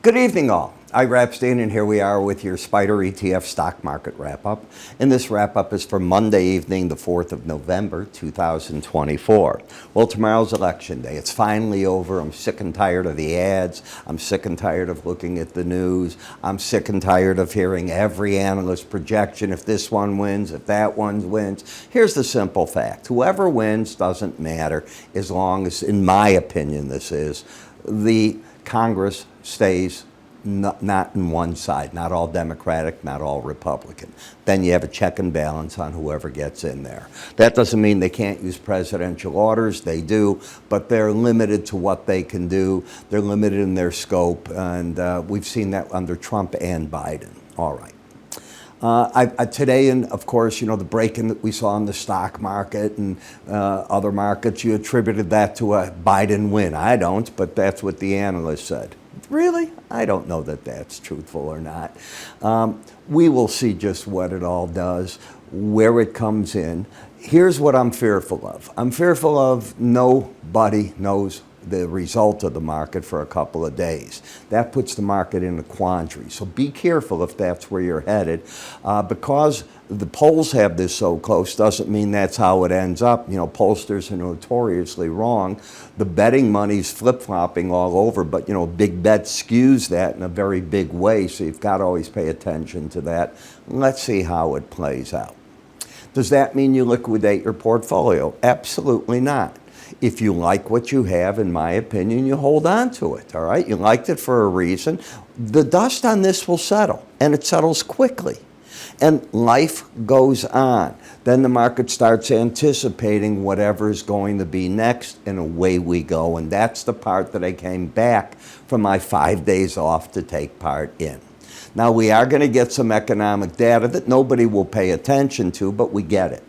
Good evening, all. I'm Epstein, and here we are with your SPDR ETF stock market wrap-up. And this wrap-up is for Monday evening, the 4th of November, 2024. Well, tomorrow's election day. It's finally over. I'm sick and tired of the ads. I'm sick and tired of looking at the news. I'm sick and tired of hearing every analyst projection, if this one wins, if that one wins. Here's the simple fact. Whoever wins doesn't matter, as long as, in my opinion, this is, the Congress stays not in one side, not all Democratic, not all Republican. Then you have a check and balance on whoever gets in there. That doesn't mean they can't use presidential orders. They do, but they're limited to what they can do. They're limited in their scope, and we've seen that under Trump and Biden. All right. Today, and of course, you know, the break-in that we saw in the stock market and other markets, you attributed that to a Biden win. I don't, but that's what the analyst said. Really? I don't know that that's truthful or not. We will see just what it all does, where it comes in. Here's what I'm fearful of. I'm fearful of nobody knows the result of the market for a couple of days. That puts the market in a quandary. So be careful if that's where you're headed. Because the polls have this so close doesn't mean that's how it ends up. You know, pollsters are notoriously wrong. The betting money's flip-flopping all over, but you know, big bet skews that in a very big way, so you've got to always pay attention to that. Let's see how it plays out. Does that mean you liquidate your portfolio? Absolutely not. If you like what you have, in my opinion, you hold on to it, all right? You liked it for a reason. The dust on this will settle, and it settles quickly. And life goes on. Then the market starts anticipating whatever is going to be next, and away we go. And that's the part that I came back from my 5 days off to take part in. Now, we are going to get some economic data that nobody will pay attention to, but we get it.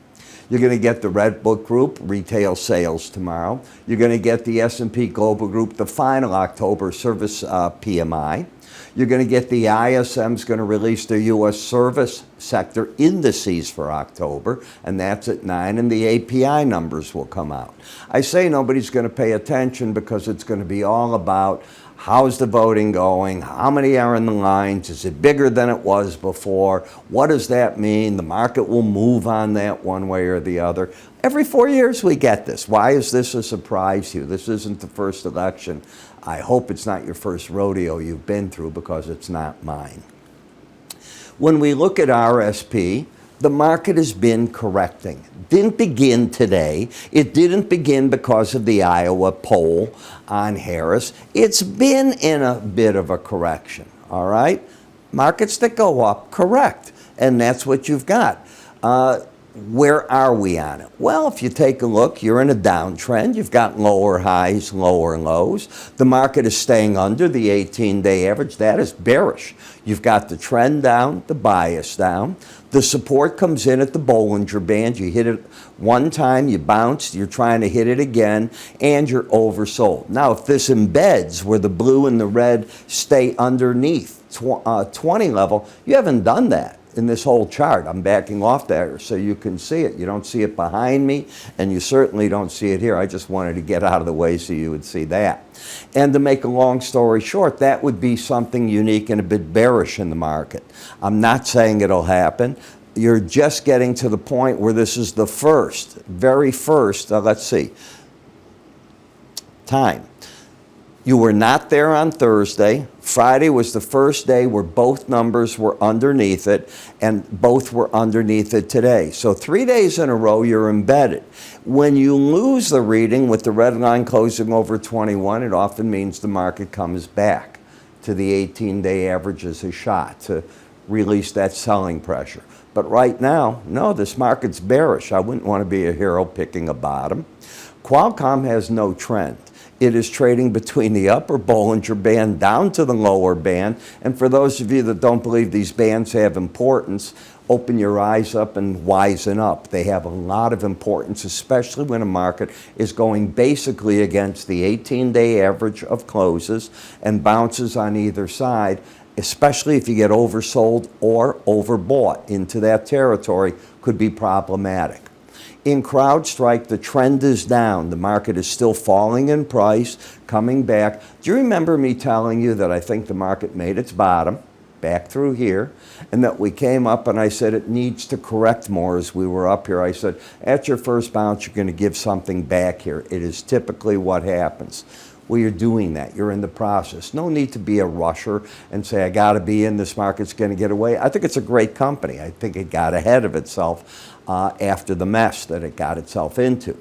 You're going to get the Red Book Group retail sales tomorrow. You're going to get the S&P Global Group, the final October service PMI. You're going to get the ISM's going to release their U.S. service sector indices for October, and that's at 9, and the API numbers will come out. I say nobody's going to pay attention because it's going to be all about how's the voting going, how many are in the lines, is it bigger than it was before, what does that mean? The market will move on that one way or the other. Every 4 years we get this. Why is this a surprise to you? This isn't the first election. I hope it's not your first rodeo you've been through, because it's not mine. When we look at RSP, the market has been correcting. Didn't begin today. It didn't begin because of the Iowa poll on Harris. It's been in a bit of a correction, all right? Markets that go up, correct. And that's what you've got. Where are we on it? Well, if you take a look, you're in a downtrend. You've got lower highs, lower lows. The market is staying under the 18-day average. That is bearish. You've got the trend down, the bias down. The support comes in at the Bollinger Band. You hit it one time, you bounced, you're trying to hit it again, and you're oversold. Now, if this embeds where the blue and the red stay underneath 20 level, you haven't done that in this whole chart. I'm backing off there so you can see it. You don't see it behind me, and you certainly don't see it here. I just wanted to get out of the way so you would see that. And to make a long story short, that would be something unique and a bit bearish in the market. I'm not saying it'll happen. You're just getting to the point where this is the first, very first, let's see, time. You were not there on Thursday. Friday was the first day where both numbers were underneath it, and both were underneath it today. So 3 days in a row, you're embedded. When you lose the reading with the red line closing over 21, it often means the market comes back to the 18-day average as a shot to release that selling pressure. But right now, no, this market's bearish. I wouldn't want to be a hero picking a bottom. Qualcomm has no trend. It is trading between the upper Bollinger Band down to the lower band. And for those of you that don't believe these bands have importance, open your eyes up and wisen up. They have a lot of importance, especially when a market is going basically against the 18-day average of closes and bounces on either side, especially if you get oversold or overbought into that territory, could be problematic. In CrowdStrike, the trend is down. The market is still falling in price, coming back. Do you remember me telling you that I think the market made its bottom back through here, and that we came up and I said it needs to correct more as we were up here? I said, at your first bounce, you're going to give something back here. It is typically what happens. Well, you're doing that. You're in the process. No need to be a rusher and say, I got to be in, this market's going to get away. I think it's a great company. I think it got ahead of itself after the mess that it got itself into.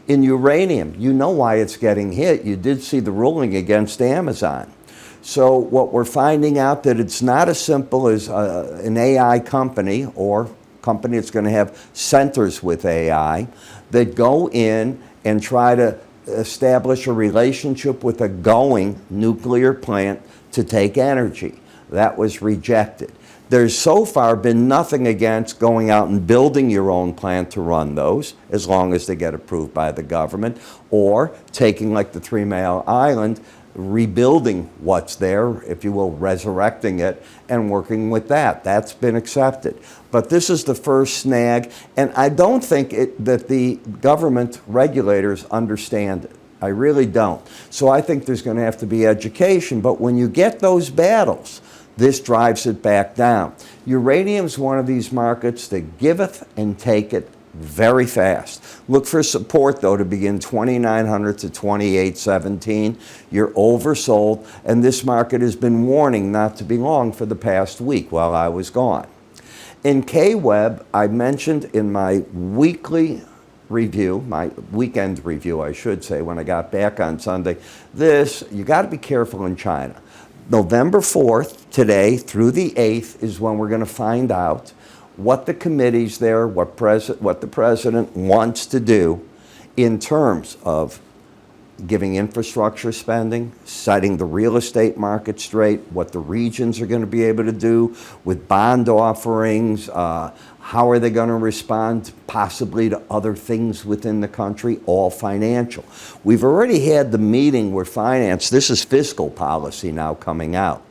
In uranium, you know why it's getting hit. You did see the ruling against Amazon. So what we're finding out that it's not as simple as an AI company or company that's going to have centers with AI that go in and try to establish a relationship with a going nuclear plant to take energy. That was rejected. There's so far been nothing against going out and building your own plant to run those, as long as they get approved by the government, or taking, like the 3 Mile Island, rebuilding what's there, if you will, resurrecting it and working with that. That's been accepted. But this is the first snag, and I don't think that the government regulators understand it. I really don't. So I think there's going to have to be education, but when you get those battles, this drives it back down. Uranium's one of these markets that giveth and taketh very fast. Look for support, though, to begin 2,900 to 2,817. You're oversold, and this market has been warning not to be long for the past week while I was gone. In K-Web, I mentioned in my weekly review, my weekend review, I should say, when I got back on Sunday, you got to be careful in China. November 4th, today, through the 8th, is when we're going to find out what the committees there, what the president wants to do in terms of giving infrastructure spending, setting the real estate market straight, what the regions are going to be able to do with bond offerings, how are they going to respond possibly to other things within the country, all financial. We've already had the meeting where finance, this is fiscal policy now coming out.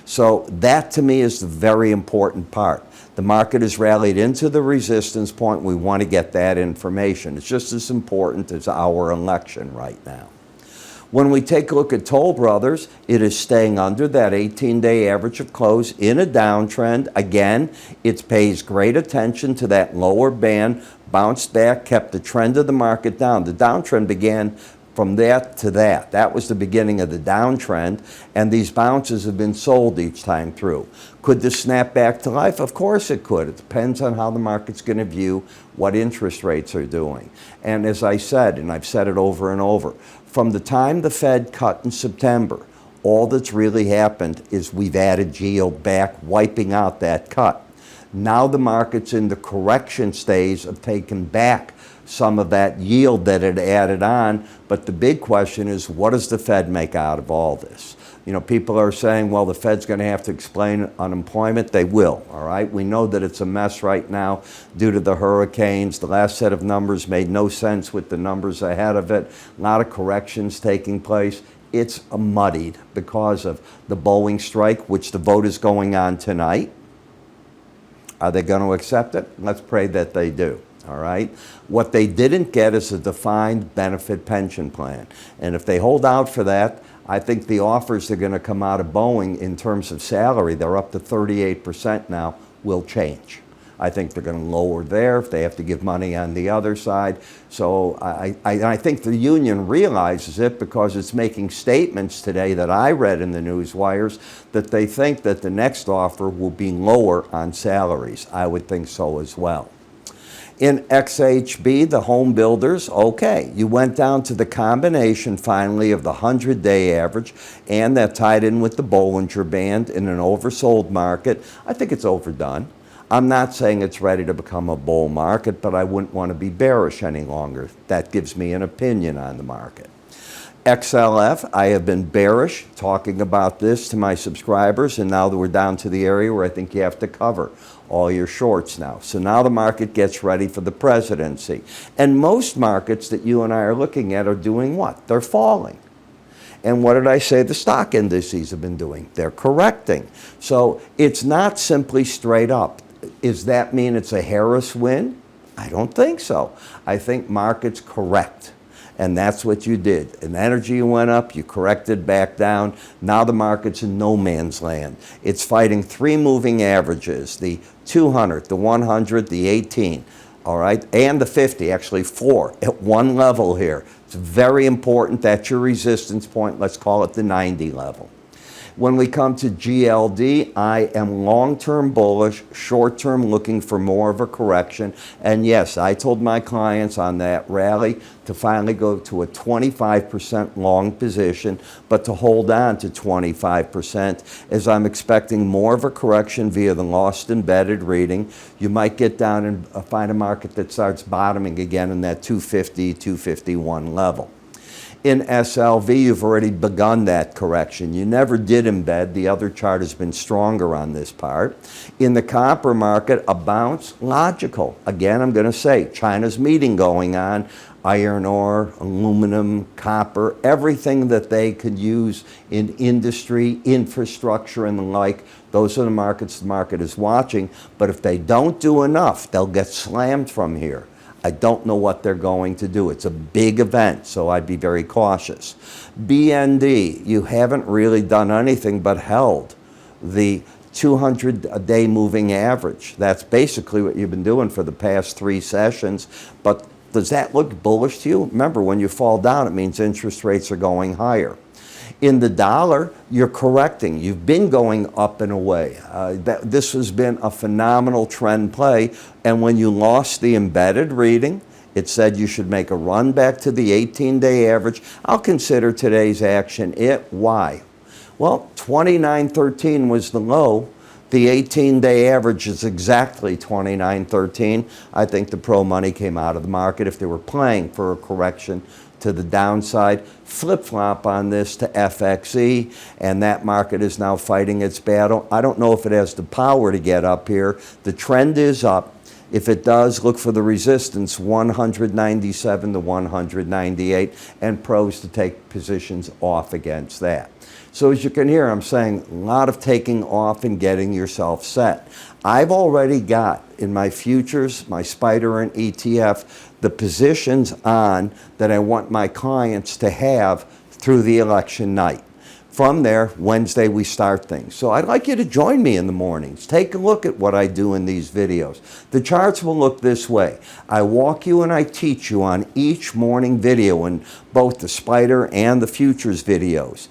So that to me is the very important part. The market has rallied into the resistance point. We want to get that information. It's just as important as our election right now. When we take a look at Toll Brothers, it is staying under that 18-day average of close in a downtrend. Again, it pays great attention to that lower band, bounced back, kept the trend of the market down. The downtrend began from that to that. That was the beginning of the downtrend, and these bounces have been sold each time through. Could this snap back to life? Of course it could. It depends on how the market's going to view what interest rates are doing. And as I said, and I've said it over and over, from the time the Fed cut in September, all that's really happened is we've added yield back, wiping out that cut. Now the market's in the correction stage of taking back some of that yield that it added on, but the big question is, what does the Fed make out of all this? You know, people are saying, well, the Fed's going to have to explain unemployment. They will, all right? We know that it's a mess right now due to the hurricanes. The last set of numbers made no sense with the numbers ahead of it. A lot of corrections taking place. It's muddied because of the Boeing strike, which the vote is going on tonight. Are they going to accept it? Let's pray that they do. All right. What they didn't get is a defined benefit pension plan. And if they hold out for that, I think the offers that are going to come out of Boeing in terms of salary, they're up to 38% now, will change. I think they're going to lower there if they have to give money on the other side. So I think the union realizes it because it's making statements today that I read in the news wires that they think that the next offer will be lower on salaries. I would think so as well. In XHB, the home builders, okay, you went down to the combination finally of the 100-day average, and that tied in with the Bollinger Band in an oversold market. I think it's overdone. I'm not saying it's ready to become a bull market, but I wouldn't want to be bearish any longer. That gives me an opinion on the market. XLF, I have been bearish talking about this to my subscribers, and now that we're down to the area where I think you have to cover all your shorts now. So now the market gets ready for the presidency. And most markets that you and I are looking at are doing what? They're falling. And what did I say the stock indices have been doing? They're correcting. So it's not simply straight up. Does that mean it's a Harris win? I don't think so. I think markets correct. And that's what you did. And energy went up, you corrected back down. Now the market's in no man's land. It's fighting three moving averages, the 200, the 100, the 18, all right, and the 50, actually four at one level here. It's very important. That's your resistance point. Let's call it the 90 level. When we come to GLD, I am long-term bullish, short-term looking for more of a correction. And yes, I told my clients on that rally to finally go to a 25% long position, but to hold on to 25% as I'm expecting more of a correction via the lost embedded reading. You might get down and find a market that starts bottoming again in that 250, 251 level. In SLV, you've already begun that correction. You never did embed. The other chart has been stronger on this part. In the copper market, a bounce, logical. Again, I'm going to say China's meeting going on. Iron ore, aluminum, copper, everything that they could use in industry, infrastructure, and the like. Those are the markets the market is watching. But if they don't do enough, they'll get slammed from here. I don't know what they're going to do. It's a big event, so I'd be very cautious. BND, you haven't really done anything but held the 200-day moving average. That's basically what you've been doing for the past three sessions. But does that look bullish to you? Remember, when you fall down, it means interest rates are going higher. In the dollar, you're correcting. You've been going up and away. This has been a phenomenal trend play. And when you lost the embedded reading, it said you should make a run back to the 18-day average. I'll consider today's action it. Why? Well, 29.13 was the low. The 18-day average is exactly 29.13. I think the pro money came out of the market if they were playing for a correction to the downside. Flip-flop on this to FXE, and that market is now fighting its battle. I don't know if it has the power to get up here. The trend is up. If it does, look for the resistance, 197 to 198, and pros to take positions off against that. So as you can hear, I'm saying a lot of taking off and getting yourself set. I've already got in my futures, my SPDR and ETF, the positions on that I want my clients to have through the election night. From there, Wednesday, we start things. So I'd like you to join me in the mornings. Take a look at what I do in these videos. The charts will look this way. I walk you and I teach you on each morning video in both the SPDR and the futures videos.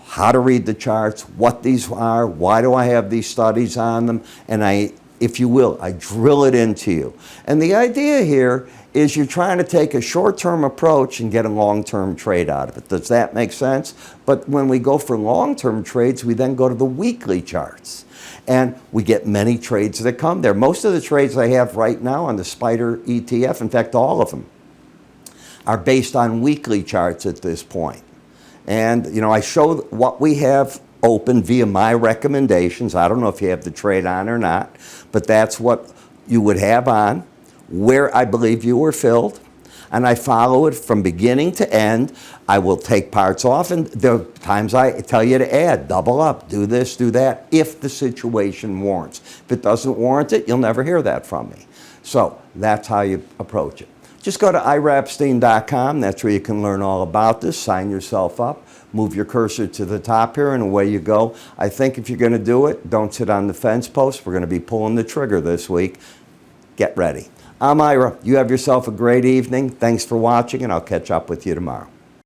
How to read the charts, what these are, why do I have these studies on them, and if you will, I drill it into you. And the idea here is you're trying to take a short-term approach and get a long-term trade out of it. Does that make sense? But when we go for long-term trades, we then go to the weekly charts. And we get many trades that come there. Most of the trades I have right now on the SPDR ETF, in fact, all of them, are based on weekly charts at this point. And, you know, I show what we have open via my recommendations. I don't know if you have the trade on or not, but that's what you would have on, where I believe you were filled, and I follow it from beginning to end. I will take parts off, and there are times I tell you to add, double up, do this, do that, if the situation warrants. If it doesn't warrant it, you'll never hear that from me. So that's how you approach it. Just go to irapstein.com. That's where you can learn all about this. Sign yourself up. Move your cursor to the top here, and away you go. I think if you're going to do it, don't sit on the fence post. We're going to be pulling the trigger this week. Get ready. I'm Ira. You have yourself a great evening. Thanks for watching, and I'll catch up with you tomorrow.